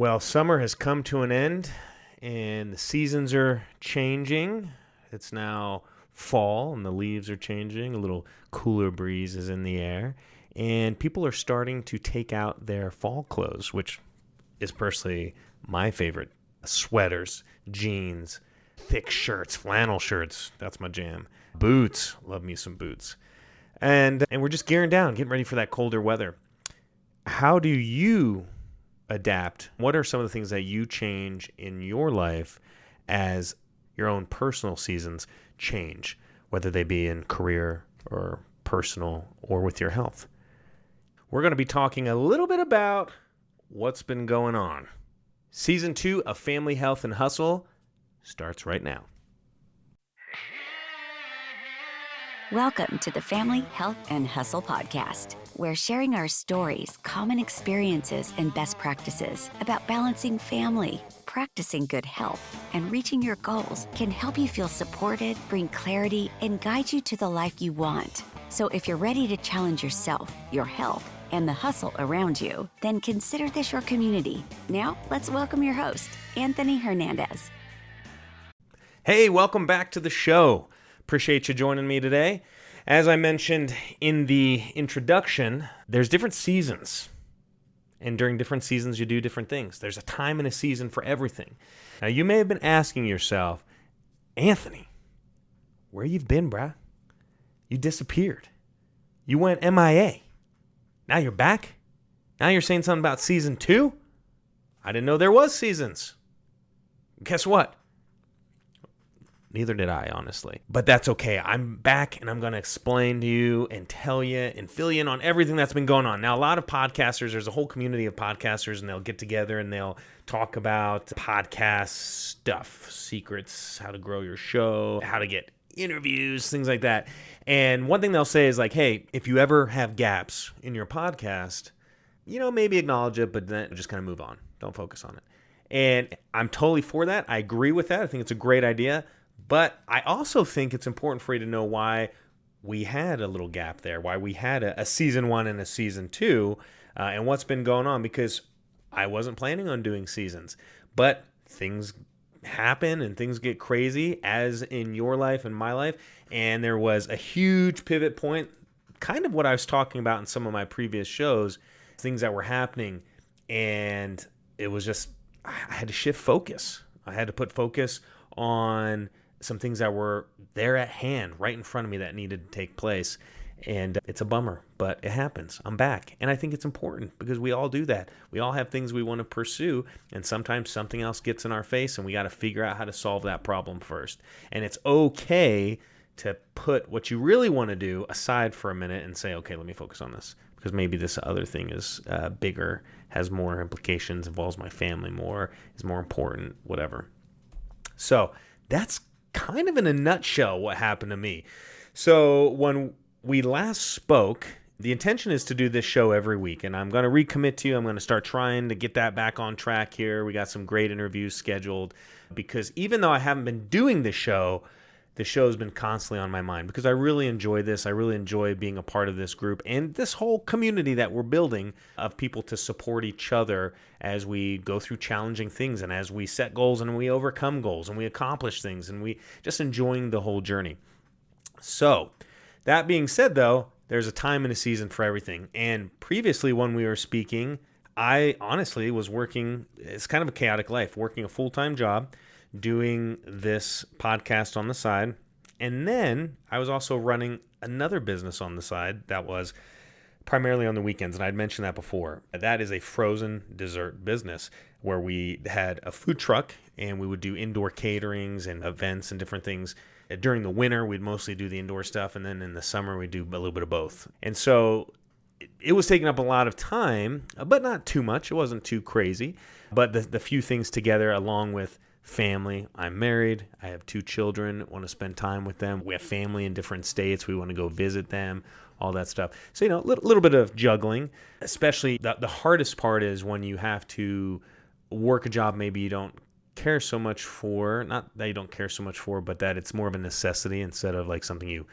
Well, summer has come to an end and the seasons are changing. It's now fall and the leaves are changing. A little cooler breeze is in the air. And people are starting to take out their fall clothes, which is personally my favorite. Sweaters, jeans, thick shirts, flannel shirts. That's my jam. Boots. Love me some boots. And we're just gearing down, getting ready for that colder weather. How do you adapt? What are some of the things that you change in your life as your own personal seasons change, whether they be in career or personal or with your health? We're going to be talking a little bit about what's been going on. Season 2 of Family Health and Hustle starts right now. Welcome to the Family Health and Hustle podcast, where sharing our stories, common experiences, and best practices about balancing family, practicing good health, and reaching your goals can help you feel supported, bring clarity, and guide you to the life you want. So if you're ready to challenge yourself, your health, and the hustle around you, then consider this your community. Now, let's welcome your host, Anthony Hernandez. Hey, welcome back to the show. Appreciate you joining me today. As I mentioned in the introduction, there's different seasons. And during different seasons, you do different things. There's a time and a season for everything. Now, you may have been asking yourself, Anthony, where you've been, bruh? You disappeared. You went MIA. Now you're back? Now you're saying something about season 2? I didn't know there was seasons. Guess what? Neither did I, honestly. But that's okay. I'm back, and I'm going to explain to you and tell you and fill you in on everything that's been going on. Now, a lot of podcasters, there's a whole community of podcasters, and they'll get together and they'll talk about podcast stuff, secrets, how to grow your show, how to get interviews, things like that. And one thing they'll say is like, hey, if you ever have gaps in your podcast, maybe acknowledge it, but then just kind of move on. Don't focus on it. And I'm totally for that. I agree with that. I think it's a great idea. But I also think it's important for you to know why we had a little gap there, why we had a season 1 and a season 2, and what's been going on, because I wasn't planning on doing seasons. But things happen and things get crazy, as in your life and my life. And there was a huge pivot point, kind of what I was talking about in some of my previous shows, things that were happening. And it was just, I had to shift focus. I had to put focus on some things that were there at hand, right in front of me, that needed to take place. And it's a bummer, but it happens. I'm back. And I think it's important because we all do that. We all have things we want to pursue, and sometimes something else gets in our face, and we got to figure out how to solve that problem first. And it's okay to put what you really want to do aside for a minute and say, okay, let me focus on this, because maybe this other thing is bigger, has more implications, involves my family more, is more important, whatever. So that's kind of in a nutshell what happened to me. So when we last spoke, the intention is to do this show every week, and I'm going to recommit to you. I'm going to start trying to get that back on track here. We got some great interviews scheduled, because even though I haven't been doing the show's been constantly on my mind, because I really enjoy this. I really enjoy being a part of this group and this whole community that we're building of people to support each other as we go through challenging things, and as we set goals and we overcome goals and we accomplish things, and we just enjoying the whole journey. So that being said, though, there's a time and a season for everything. And previously when we were speaking, I honestly was working, it's kind of a chaotic life, working a full-time job, doing this podcast on the side. And then I was also running another business on the side that was primarily on the weekends. And I'd mentioned that before. That is a frozen dessert business where we had a food truck and we would do indoor caterings and events and different things. During the winter, we'd mostly do the indoor stuff. And then in the summer, we'd do a little bit of both. And so it was taking up a lot of time, but not too much. It wasn't too crazy. But the few things together, along with family. I'm married. I have 2 children. Want to spend time with them. We have family in different states. We want to go visit them, all that stuff. So, a little bit of juggling, especially the hardest part is when you have to work a job maybe you don't care so much for, not that you don't care so much for, but that it's more of a necessity instead of like something you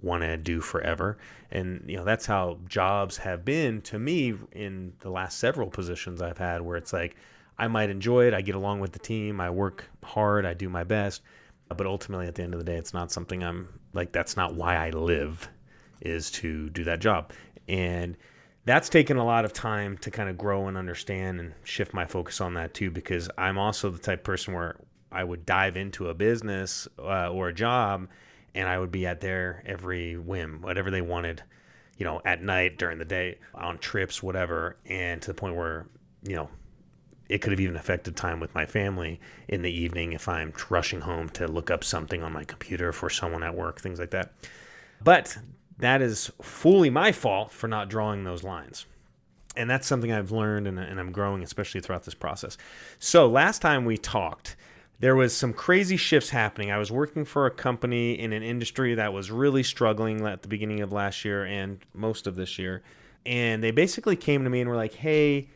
want to do forever. And, that's how jobs have been to me in the last several positions I've had, where it's like, I might enjoy it. I get along with the team. I work hard. I do my best. But ultimately, at the end of the day, it's not something I'm like, that's not why I live, is to do that job. And that's taken a lot of time to kind of grow and understand and shift my focus on that too, because I'm also the type of person where I would dive into a business or a job, and I would be at their every whim, whatever they wanted, at night, during the day, on trips, whatever. And to the point where, it could have even affected time with my family in the evening if I'm rushing home to look up something on my computer for someone at work, things like that. But that is fully my fault for not drawing those lines. And that's something I've learned, and I'm growing, especially throughout this process. So last time we talked, there was some crazy shifts happening. I was working for a company in an industry that was really struggling at the beginning of last year and most of this year. And they basically came to me and were like, hey,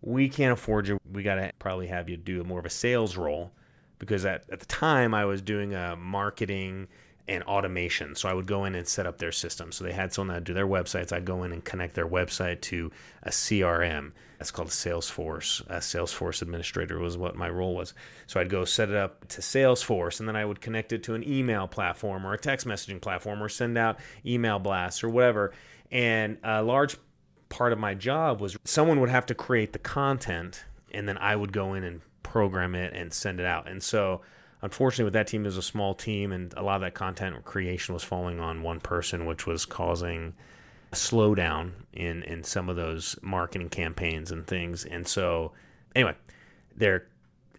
we can't afford you. We got to probably have you do more of a sales role, because at the time I was doing a marketing and automation. So I would go in and set up their system. So they had someone that would do their websites. I'd go in and connect their website to a CRM. That's called Salesforce. A Salesforce administrator was what my role was. So I'd go set it up to Salesforce, and then I would connect it to an email platform or a text messaging platform, or send out email blasts or whatever. And a large part of my job was someone would have to create the content, and then I would go in and program it and send it out. And so unfortunately, with that team, it was a small team, and a lot of that content creation was falling on one person, which was causing a slowdown in some of those marketing campaigns and things. And so anyway,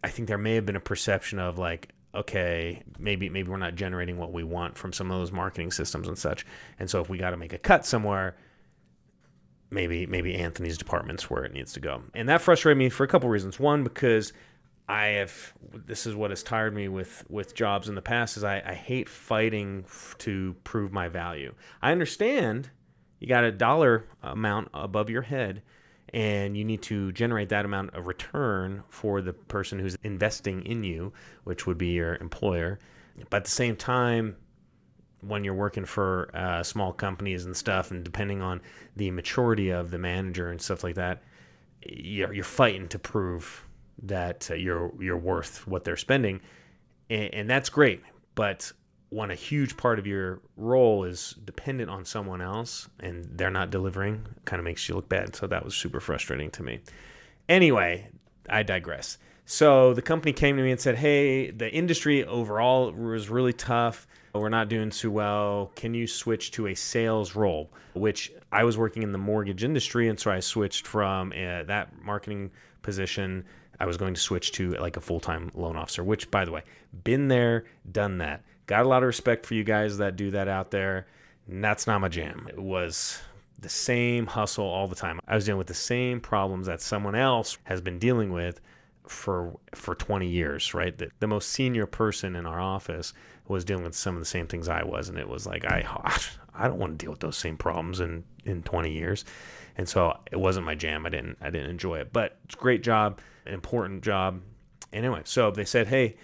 I think there may have been a perception of like, okay, maybe we're not generating what we want from some of those marketing systems and such. And so if we got to make a cut somewhere, maybe Anthony's department's where it needs to go. And that frustrated me for a couple reasons. One, because this is what has tired me with jobs in the past, is I hate fighting to prove my value. I understand you got a dollar amount above your head, and you need to generate that amount of return for the person who's investing in you, which would be your employer. But at the same time, when you're working for small companies and stuff, and depending on the maturity of the manager and stuff like that, you're fighting to prove that you're worth what they're spending, and that's great. But when a huge part of your role is dependent on someone else and they're not delivering, it kind of makes you look bad. So that was super frustrating to me. Anyway, I digress. So the company came to me and said, hey, the industry overall was really tough. We're not doing too well. Can you switch to a sales role? Which I was working in the mortgage industry, and so I switched from that marketing position. I was going to switch to like a full-time loan officer, which, by the way, been there, done that. Got a lot of respect for you guys that do that out there. And that's not my jam. It was the same hustle all the time. I was dealing with the same problems that someone else has been dealing with for 20 years, right? The most senior person in our office was dealing with some of the same things I was, and it was like, I don't want to deal with those same problems in 20 years. And so it wasn't my jam. I didn't enjoy it, but it's a great job, an important job. Anyway, so they said, hey,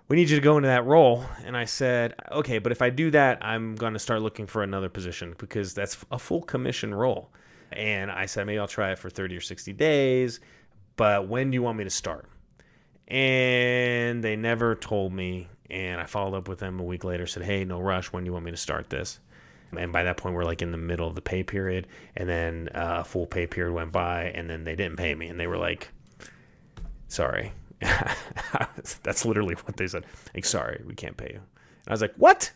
we need you to go into that role. And I said, okay, but if I do that, I'm going to start looking for another position, because that's a full commission role. And I said, maybe I'll try it for 30 or 60 days, but when do you want me to start? And they never told me. And I followed up with them a week later, said, hey, no rush. When do you want me to start this? And by that point, we're like in the middle of the pay period. And then a full pay period went by, and then they didn't pay me. And they were like, sorry. That's literally what they said. Like, sorry, we can't pay you. And I was like, what?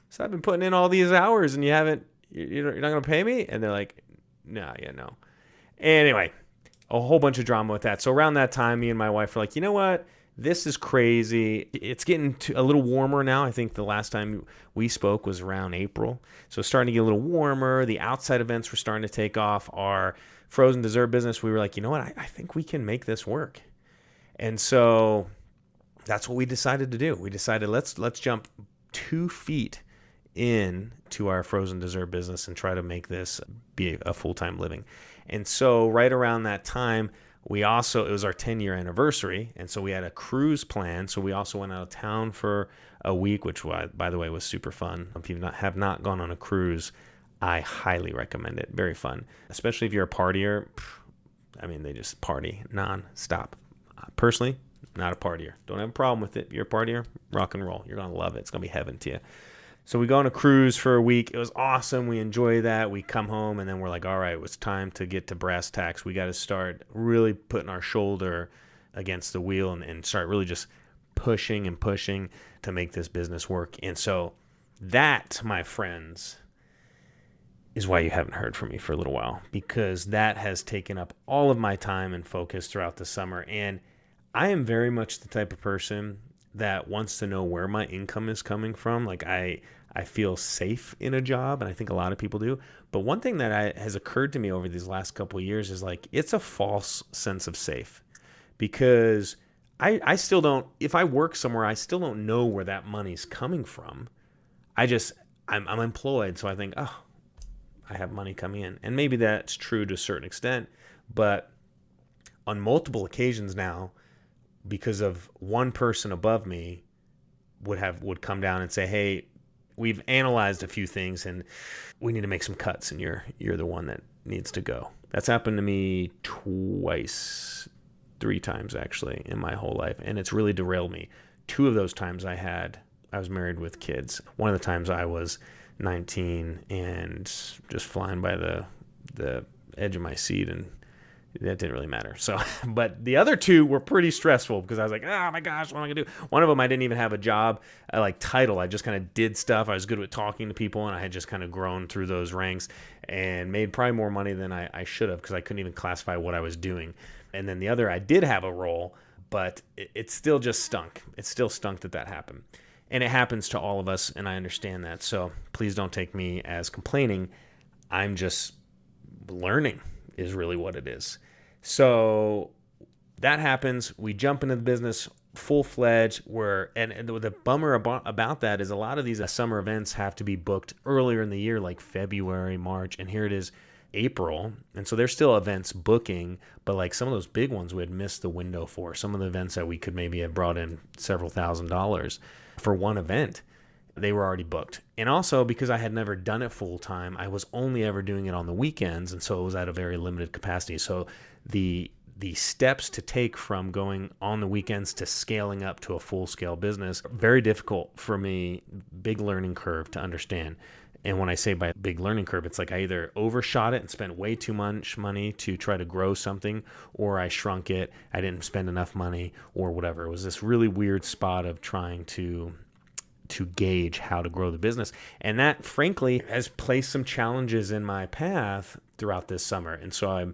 So I've been putting in all these hours and you're not going to pay me? And they're like, no. Anyway, a whole bunch of drama with that. So around that time, me and my wife were like, you know what? This is crazy. It's getting a little warmer now. I think the last time we spoke was around April. So it's starting to get a little warmer. The outside events were starting to take off. Our frozen dessert business, we were like, you know what? I think we can make this work. And so that's what we decided to do. We decided let's jump 2 feet into our frozen dessert business and try to make this be a full-time living. And so right around that time, it was our 10-year anniversary, and so we had a cruise plan. So we also went out of town for a week, which, by the way, was super fun. If you have not gone on a cruise, I highly recommend it. Very fun, especially if you're a partier. I mean, they just party non-stop. Personally, not a partier. Don't have a problem with it. You're a partier, rock and roll. You're going to love it. It's going to be heaven to you. So we go on a cruise for a week. It was awesome. We enjoy that. We come home, and then we're like, all right, it's time to get to brass tacks. We got to start really putting our shoulder against the wheel and start really just pushing and pushing to make this business work. And so that, my friends, is why you haven't heard from me for a little while, because that has taken up all of my time and focus throughout the summer. And I am very much the type of person that wants to know where my income is coming from. Like I feel safe in a job, and I think a lot of people do. But one thing that has occurred to me over these last couple of years is like, it's a false sense of safe, because I still don't, if I work somewhere, I still don't know where that money's coming from. I'm employed. So I think, oh, I have money coming in. And maybe that's true to a certain extent, but on multiple occasions now, because of one person above me would come down and say, hey, we've analyzed a few things and we need to make some cuts, and you're the one that needs to go. That's happened to me three times actually in my whole life, and it's really derailed me. Two of those times I was married with kids. One of the times I was 19 and just flying by the edge of my seat, and that didn't really matter. So, but the other two were pretty stressful because I was like, oh my gosh, what am I gonna do? One of them, I didn't even have a job, title. I just kind of did stuff. I was good with talking to people, and I had just kind of grown through those ranks and made probably more money than I should have, because I couldn't even classify what I was doing. And then the other, I did have a role, but it still just stunk. It still stunk that happened. And it happens to all of us, and I understand that. So please don't take me as complaining. I'm just learning is really what it is. So that happens. We jump into the business full-fledged. And the bummer about that is a lot of these summer events have to be booked earlier in the year, like February, March, and here it is April. And so there's still events booking, but like some of those big ones we had missed the window for. Some of the events that we could maybe have brought in several $1,000s for one event, they were already booked. And also because I had never done it full time, I was only ever doing it on the weekends, and so it was at a very limited capacity. So the steps to take from going on the weekends to scaling up to a full-scale business, very difficult for me, big learning curve to understand. And when I say by big learning curve, it's like I either overshot it and spent way too much money to try to grow something, or I shrunk it, I didn't spend enough money, or whatever. It was this really weird spot of trying to gauge how to grow the business. And that, frankly, has placed some challenges in my path throughout this summer. And so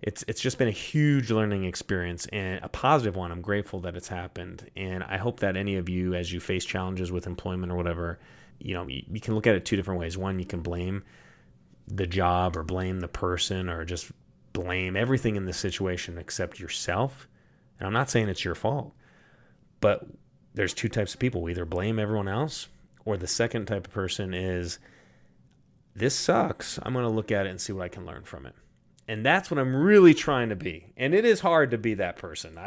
it's just been a huge learning experience, and a positive one. I'm grateful that it's happened. And I hope that any of you, as you face challenges with employment or whatever, you can look at it two different ways. One, you can blame the job or blame the person or just blame everything in the situation except yourself. And I'm not saying it's your fault, but there's two types of people. We either blame everyone else, or the second type of person is, this sucks, I'm going to look at it and see what I can learn from it. And that's what I'm really trying to be. And it is hard to be that person.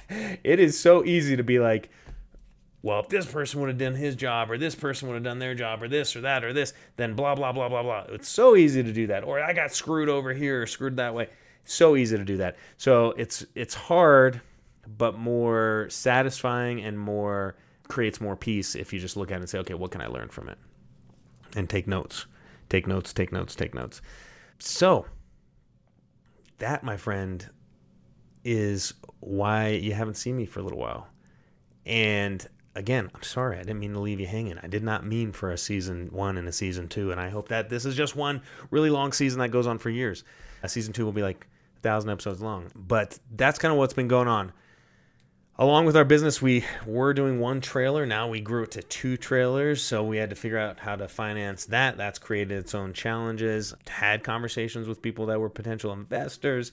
It is so easy to be like, well, if this person would have done his job, or this person would have done their job, or this or that or this, then blah, blah, blah, blah, blah. It's so easy to do that. Or I got screwed over here or screwed that way. So easy to do that. So it's hard, but more satisfying and creates more peace if you just look at it and say, okay, what can I learn from it? And take notes. Take notes. So that, my friend, is why you haven't seen me for a little while. And again, I'm sorry, I didn't mean to leave you hanging. I did not mean for a season 1 and a season 2, and I hope that this is just one really long season that goes on for years. Season 2 will be like 1,000 episodes long. But that's kind of what's been going on. Along with our business, we were doing one trailer. Now we grew it to 2 trailers, so we had to figure out how to finance that. That's created its own challenges. Had conversations with people that were potential investors.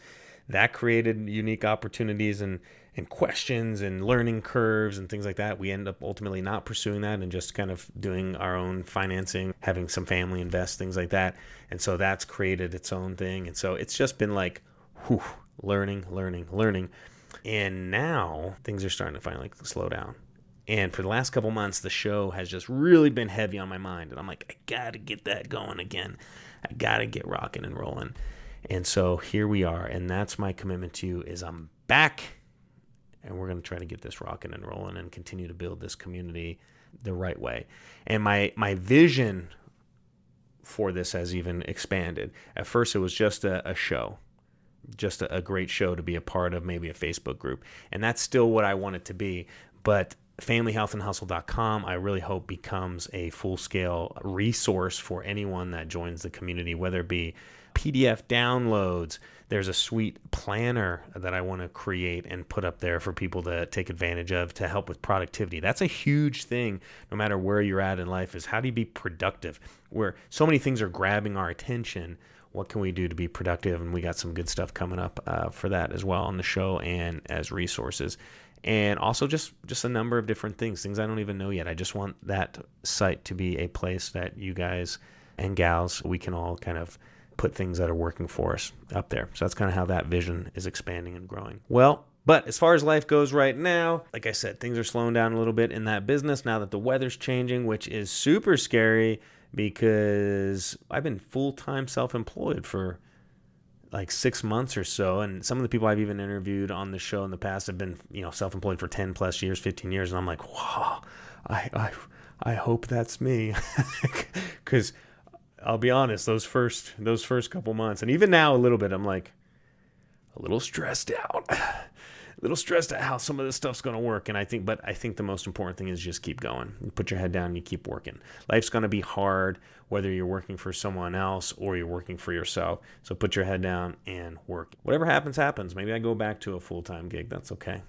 That created unique opportunities and questions and learning curves and things like that. We end up ultimately not pursuing that and just kind of doing our own financing, having some family invest, things like that. And so that's created its own thing. And so it's just been like, learning. And now things are starting to finally slow down. And for the last couple months, the show has just really been heavy on my mind. And I'm like, I got to get that going again. I got to get rocking and rolling. And so here we are. And that's my commitment to you, is I'm back. and we're going to try to get this rocking and rolling and continue to build this community the right way. And my vision for this has even expanded. At first, it was just a show, just a great show to be a part of, maybe a Facebook group. And that's still what I want it to be. But familyhealthandhustle.com, I really hope becomes a full-scale resource for anyone that joins the community, whether it be PDF downloads. There's a sweet planner that I want to create and put up there for people to take advantage of to help with productivity. That's a huge thing, no matter where you're at in life, is how do you be productive? Where so many things are grabbing our attention, what can we do to be productive? And we got some good stuff coming up for that as well on the show and as resources. And also just a number of different things I don't even know yet. I just want that site to be a place that you guys and gals, we can all kind of put things that are working for us up there. So that's kind of how that vision is expanding and growing. Well, but as far as life goes right now, like I said, things are slowing down a little bit in that business now that the weather's changing, which is super scary because I've been full-time self-employed for like 6 months or so. And some of the people I've even interviewed on the show in the past have been, self-employed for 10 plus years, 15 years. And I'm like, wow, I hope that's me. Because I'll be honest, those first couple months, and even now a little bit, I'm like a little stressed out how some of this stuff's going to work. And I think the most important thing is just keep going. You put your head down and you keep working. Life's going to be hard, whether you're working for someone else or you're working for yourself. So put your head down and work. Whatever happens, happens. Maybe I go back to a full-time gig. That's okay.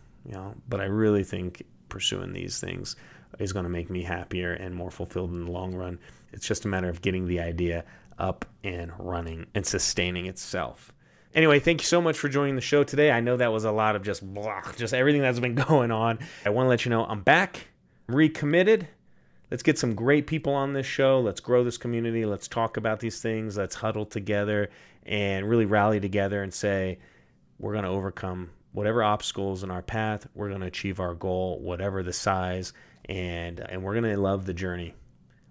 But I really think pursuing these things is going to make me happier and more fulfilled in the long run. It's just a matter of getting the idea up and running and sustaining itself. Anyway, thank you so much for joining the show today. I know that was a lot of just everything that's been going on. I want to let you know I'm back, recommitted. Let's get some great people on this show. Let's grow this community. Let's talk about these things. Let's huddle together and really rally together and say, we're going to overcome whatever obstacles in our path. We're going to achieve our goal, whatever the size, and we're going to love the journey.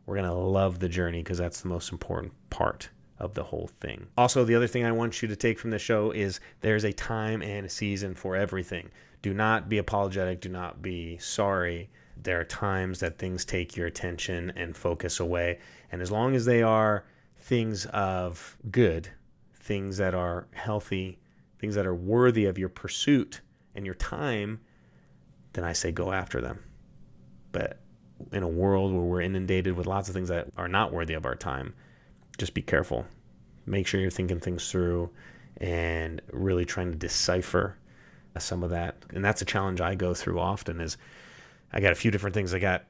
We're going to love the journey because that's the most important part of the whole thing. Also, the other thing I want you to take from the show is there's a time and a season for everything. Do not be apologetic. Do not be sorry. There are times that things take your attention and focus away. And as long as they are things of good, things that are healthy, things that are worthy of your pursuit and your time, then I say go after them. But in a world where we're inundated with lots of things that are not worthy of our time, just be careful. Make sure you're thinking things through and really trying to decipher some of that. And that's a challenge I go through often is I got a few different things. I got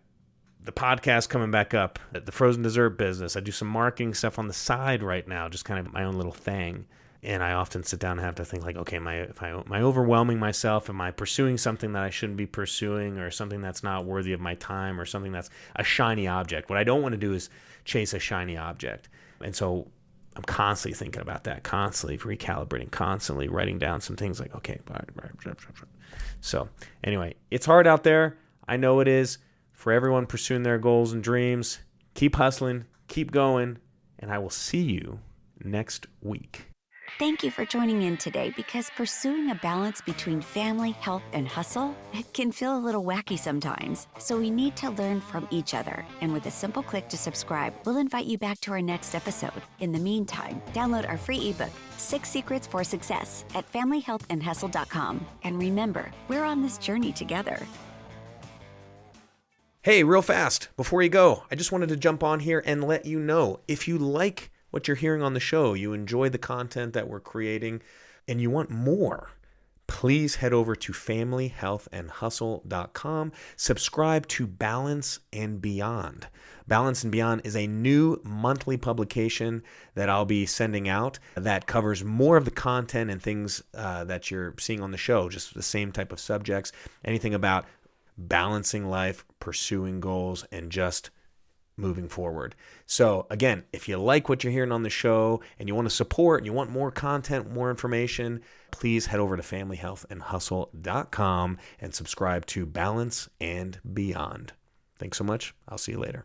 the podcast coming back up, the frozen dessert business. I do some marketing stuff on the side right now, just kind of my own little thing. And I often sit down and have to think like, okay, am I overwhelming myself? Am I pursuing something that I shouldn't be pursuing, or something that's not worthy of my time, or something that's a shiny object? What I don't want to do is chase a shiny object. And so I'm constantly thinking about that, constantly recalibrating, constantly writing down some things like, okay. So anyway, it's hard out there. I know it is for everyone pursuing their goals and dreams. Keep hustling, keep going, and I will see you next week. Thank you for joining in today, because pursuing a balance between family, health, and hustle, it can feel a little wacky sometimes. So we need to learn from each other. And with a simple click to subscribe, we'll invite you back to our next episode. In the meantime, download our free ebook, 6 Secrets for Success, at familyhealthandhustle.com. And remember, we're on this journey together. Hey, real fast, before you go, I just wanted to jump on here and let you know, if you like what you're hearing on the show, you enjoy the content that we're creating, and you want more, please head over to familyhealthandhustle.com. Subscribe to Balance and Beyond. Balance and Beyond is a new monthly publication that I'll be sending out that covers more of the content and things that you're seeing on the show, just the same type of subjects, anything about balancing life, pursuing goals, and just moving forward. So again, if you like what you're hearing on the show and you want to support and you want more content, more information, please head over to familyhealthandhustle.com and subscribe to Balance and Beyond. Thanks so much. I'll see you later.